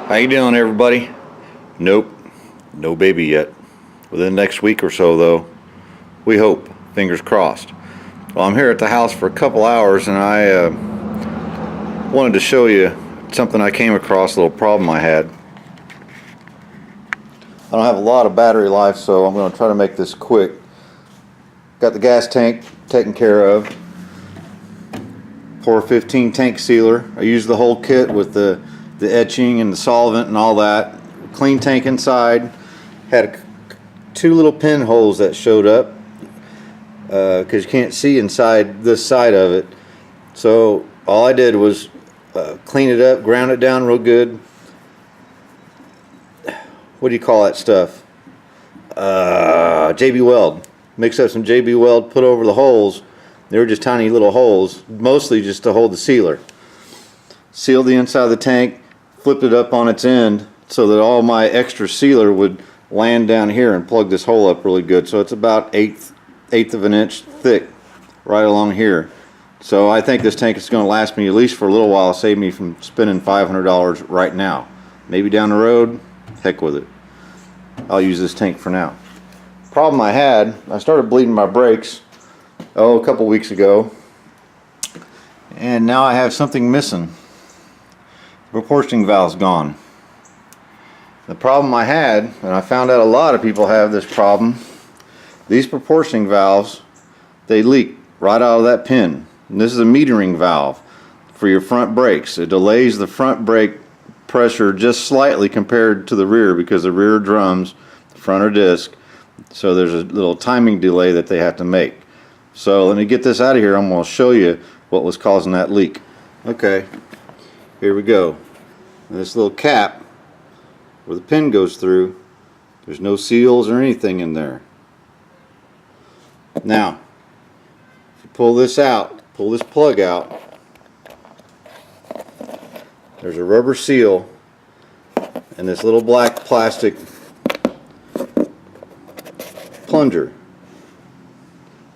How you doing, everybody? Nope, no baby yet. Within the next week or so, though, we hope. Fingers crossed. Well, I'm here at the house for a couple hours, and I wanted to show you something I came across, a little problem I had. I don't have a lot of battery life, so I'm going to try to make this quick. Got the gas tank taken care of. 415 tank sealer. I used the whole kit with the etching and the solvent and all that. Clean tank inside. Had two little pinholes that showed up because you can't see inside this side of it. So all I did was clean it up, ground it down real good. What do you call that stuff? JB Weld. Mix up some JB Weld, put over the holes. They were just tiny little holes, mostly just to hold the sealer. Sealed the inside of the tank, flipped it up on its end so that all my extra sealer would land down here and plug this hole up really good. So it's about eighth of an inch thick right along here. So I think this tank is going to last me at least for a little while, save me from spending $500 right now. Maybe down the road, heck with it. I'll use this tank for now. Problem I had, I started bleeding my brakes a couple weeks ago, and now I have something missing. The proportioning valve's gone. The problem I had, and I found out a lot of people have this problem, these proportioning valves, they leak right out of that pin. And this is a metering valve for your front brakes. It delays the front brake pressure just slightly compared to the rear because the rear drums, the front are disc, so there's a little timing delay that they have to make. So let me get this out of here. I'm going to show you what was causing that leak. Okay, here we go. This little cap where the pin goes through, there's no seals or anything in there. Now, if you pull this out, pull this plug out, there's a rubber seal and this little black plastic plunger.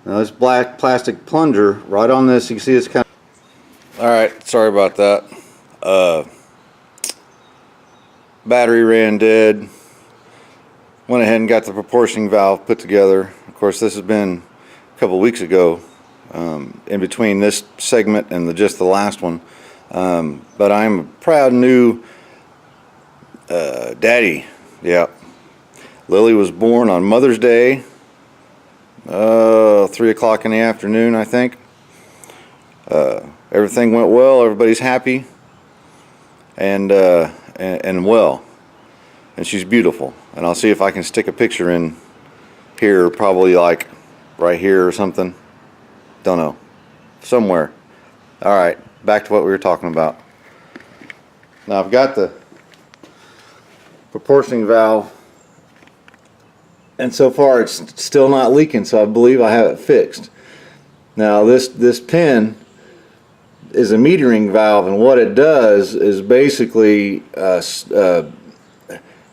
Now this black plastic plunger right on this, you can see it's kind of... Alright, sorry about that. Battery ran dead. Went ahead and got the proportioning valve put together. Of course, this has been a couple weeks ago, in between this segment and just the last one. But I'm a proud new daddy. Yeah. Lily was born on Mother's Day. 3 o'clock in the afternoon, I think. Everything went well. Everybody's happy and well, and she's beautiful. And I'll see if I can stick a picture in here, probably like right here or something. Don't know, somewhere. All right, back to what we were talking about. Now I've got the proportioning valve, and so far it's still not leaking, so I believe I have it fixed. Now this pin is a metering valve, and what it does is basically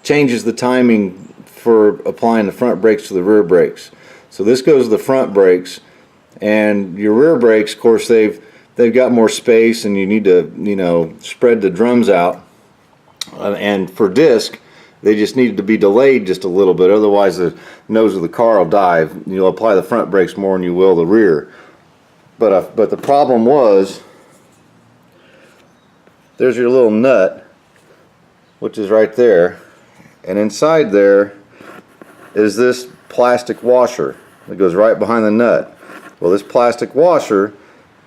changes the timing for applying the front brakes to the rear brakes. So this goes to the front brakes, and your rear brakes, of course, they've got more space, and you need to spread the drums out. And for disc, they just need to be delayed just a little bit, otherwise the nose of the car will dive. You'll apply the front brakes more than you will the rear. But the problem was, there's your little nut, which is right there, and inside there is this plastic washer that goes right behind the nut. Well, this plastic washer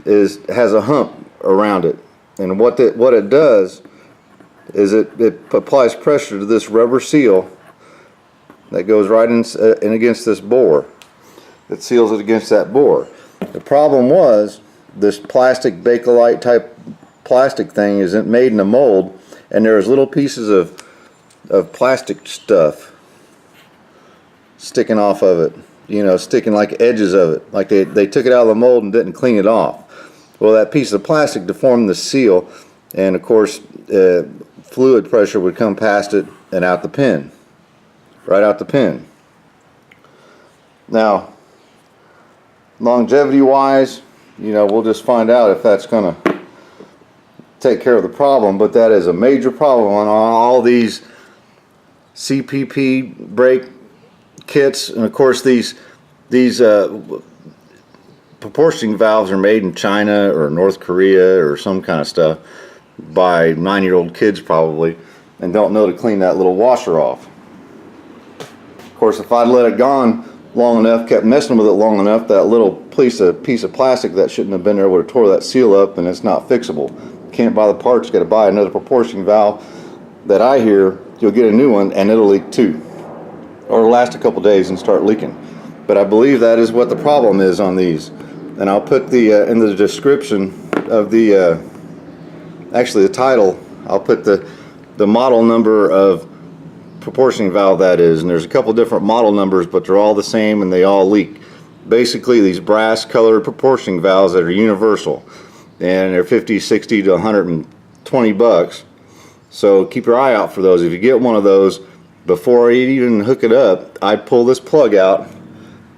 has a hump around it, and what it does is it applies pressure to this rubber seal that goes right in against this bore. It seals it against that bore. The problem was, this plastic Bakelite type plastic thing isn't made in a mold, and there's little pieces of plastic stuff sticking off of it, sticking like edges of it, like they took it out of the mold and didn't clean it off. Well, that piece of plastic deformed the seal, and of course fluid pressure would come past it and out the pin, right out the pin. Now, longevity wise, we'll just find out if that's gonna take care of the problem, but that is a major problem on all these CPP brake kits. And of course these proportioning valves are made in China or North Korea or some kind of stuff by 9-year-old kids probably, and don't know to clean that little washer off. Of course, if I'd let it gone long enough, kept messing with it long enough, that little piece of plastic that shouldn't have been there would have tore that seal up, and it's not fixable. Can't buy the parts, got to buy another proportioning valve that I hear you'll get a new one and it'll leak too, or it'll last a couple days and start leaking. But I believe that is what the problem is on these, and I'll put the in the description of the actually the title, I'll put the model number of proportioning valve that is, and there's a couple different model numbers, but they're all the same and they all leak. Basically these brass colored proportioning valves that are universal, and they're 50, 60 to 120 bucks. So keep your eye out for those. If you get one of those, before I even hook it up, I'd pull this plug out.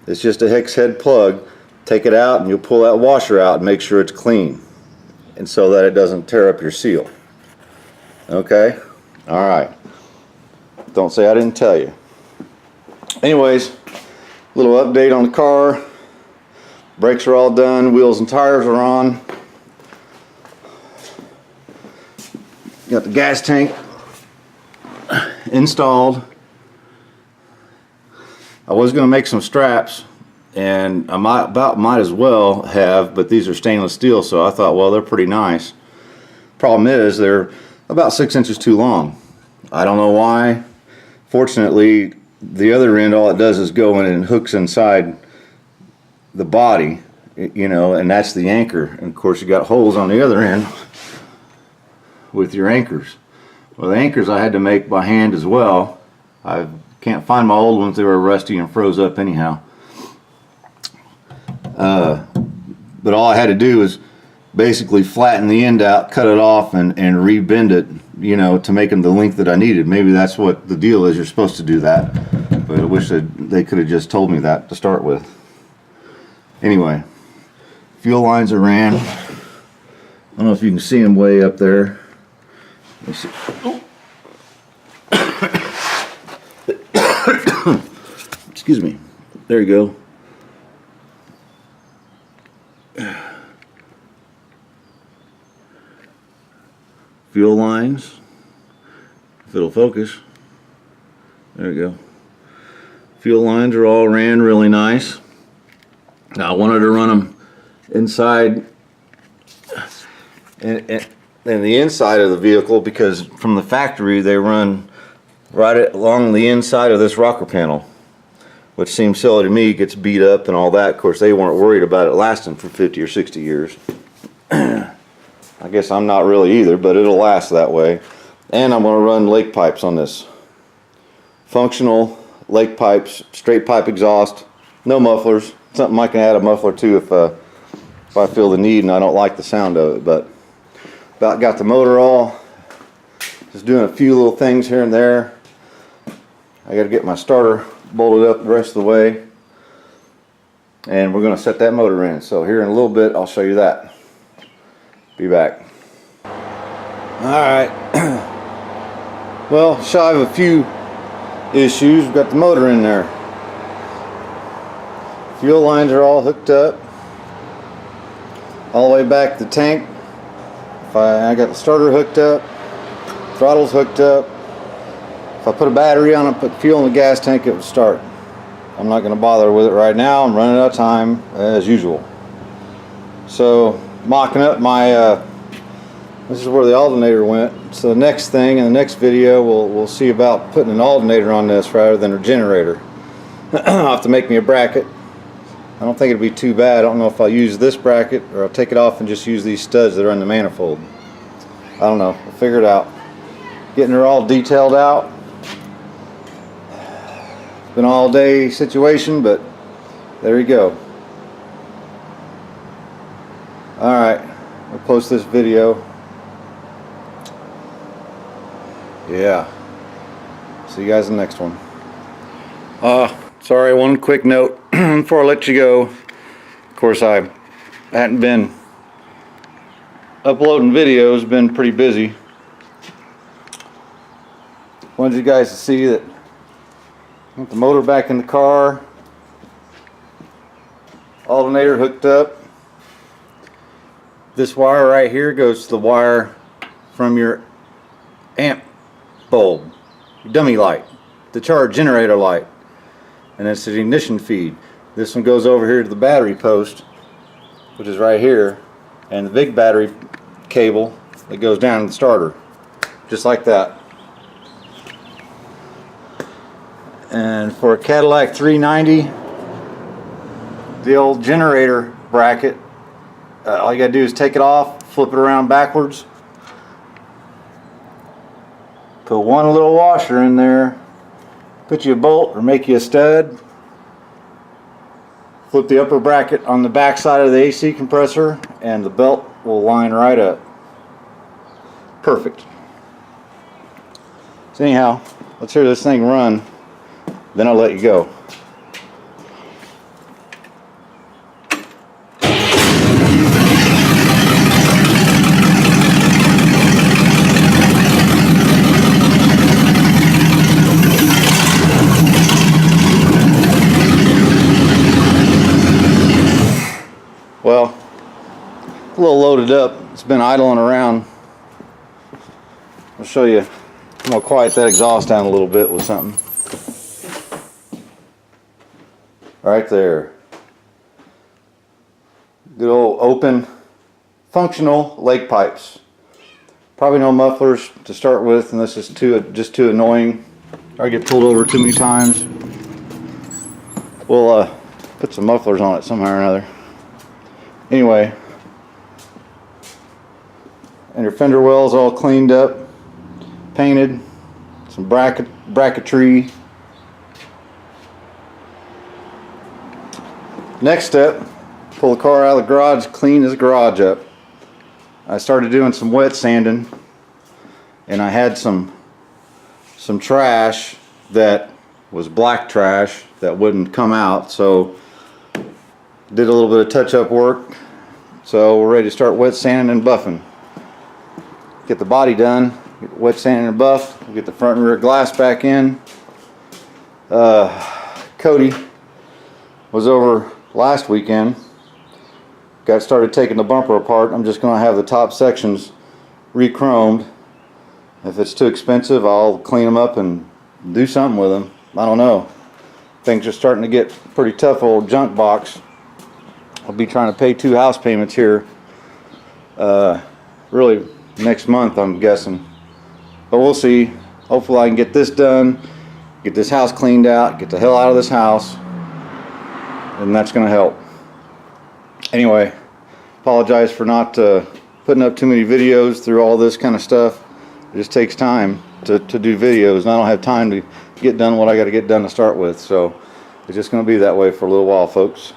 It's just a hex head plug. Take it out and you'll pull that washer out and make sure it's clean, and so that it doesn't tear up your seal. Okay? Alright. Don't say I didn't tell you. Anyways, little update on the car. Brakes are all done, wheels and tires are on. Got the gas tank installed. I was going to make some straps, and I might as well have, but these are stainless steel, so I thought, well, they're pretty nice. Problem is, they're about 6 inches too long. I don't know why. Fortunately, the other end, all it does is go in and hooks inside the body, you know, and that's the anchor. And of course, you got holes on the other end with your anchors. Well, the anchors I had to make by hand as well. I can't find my old ones. They were rusty and froze up anyhow. But all I had to do was basically flatten the end out, cut it off, and rebend it, you know, to make them the length that I needed. Maybe that's what the deal is. You're supposed to do that, but I wish that they could have just told me that to start with. Anyway, fuel lines are ran. I don't know if you can see them way up there. Let me see. Oh. Excuse me. There you go. Fuel lines, if it'll focus. There you go. Fuel lines are all ran really nice. Now I wanted to run them inside and the inside of the vehicle, because from the factory they run right along the inside of this rocker panel, which seems silly to me. It gets beat up and all that. Of course, they weren't worried about it lasting for 50 or 60 years. I guess I'm not really either, but it'll last that way. And I'm going to run lake pipes on this. Functional lake pipes, straight pipe exhaust, no mufflers. Something I can add a muffler to if I feel the need and I don't like the sound of it. But about got the motor all. Just doing a few little things here and there. I got to get my starter bolted up the rest of the way. And we're going to set that motor in. So here in a little bit I'll show you that. Be back. Alright. Well, shy of a few issues, we've got the motor in there. Fuel lines are all hooked up. All the way back to the tank. I got the starter hooked up. Throttle's hooked up. If I put a battery on it, put fuel in the gas tank, it would start. I'm not going to bother with it right now. I'm running out of time as usual. So, mocking up my this is where the alternator went. So the next thing in the next video we'll see about putting an alternator on this rather than a generator. I'll have to make me a bracket. I don't think it'll be too bad. I don't know if I'll use this bracket or I'll take it off and just use these studs that are in the manifold. I don't know. We'll figure it out. Getting her all detailed out. It's been an all day situation, but there you go. Alright, I'll post this video. Yeah. See you guys in the next one. Sorry, one quick note before I let you go. Of course, I hadn't been uploading videos, been pretty busy. Wanted you guys to see that. Got the motor back in the car, alternator hooked up. This wire right here goes to the wire from your amp bulb, your dummy light, the charge generator light, and it's the ignition feed. This one goes over here to the battery post, which is right here, and the big battery cable that goes down to the starter, just like that. And for a Cadillac 390, the old generator bracket, all you gotta do is take it off, flip it around backwards, put one little washer in there, put you a bolt or make you a stud, flip the upper bracket on the back side of the AC compressor, and the belt will line right up. Perfect. So anyhow, let's hear this thing run. Then I'll let you go. Well, a little loaded up. It's been idling around. I'll show you. I'm going to quiet that exhaust down a little bit with something. Right there. Good old open, functional lake pipes. Probably no mufflers to start with, and this is just too annoying. I get pulled over too many times. We'll put some mufflers on it somehow or another. Anyway, and your fender wells all cleaned up, painted, some bracketry. Next step, pull the car out of the garage, clean this garage up. I started doing some wet sanding, and I had some trash that was black trash that wouldn't come out, so did a little bit of touch-up work. So we're ready to start wet sanding and buffing. Get the body done, get the wet sanding and buff, we'll get the front and rear glass back in. Cody was over last weekend, got started taking the bumper apart. I'm just going to have the top sections re-chromed. If it's too expensive, I'll clean them up and do something with them. I don't know. Things are starting to get pretty tough, old junk box. I'll be trying to pay 2 house payments here really next month, I'm guessing, but we'll see. Hopefully I can get this done, get this house cleaned out, get the hell out of this house, and that's going to help. Anyway, apologize for not putting up too many videos through all this kind of stuff. It just takes time to do videos, and I don't have time to get done what I got to get done to start with, so it's just going to be that way for a little while, folks.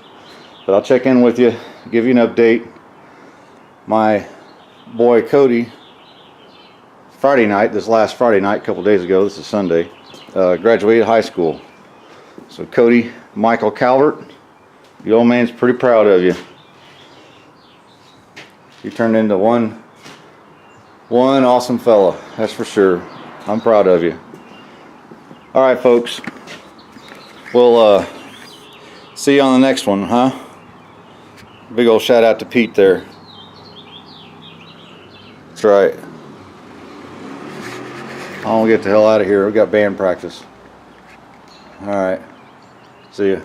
But I'll check in with you, give you an update. My boy Cody, Friday night, this last Friday night, a couple days ago, this is Sunday, graduated high school. So Cody Michael Calvert, the old man's pretty proud of you. You turned into one awesome fella, that's for sure. I'm proud of you. Alright folks, we'll see you on the next one, huh? Big old shout out to Pete there. That's right. I'm gonna get the hell out of here. We got band practice. Alright. See ya.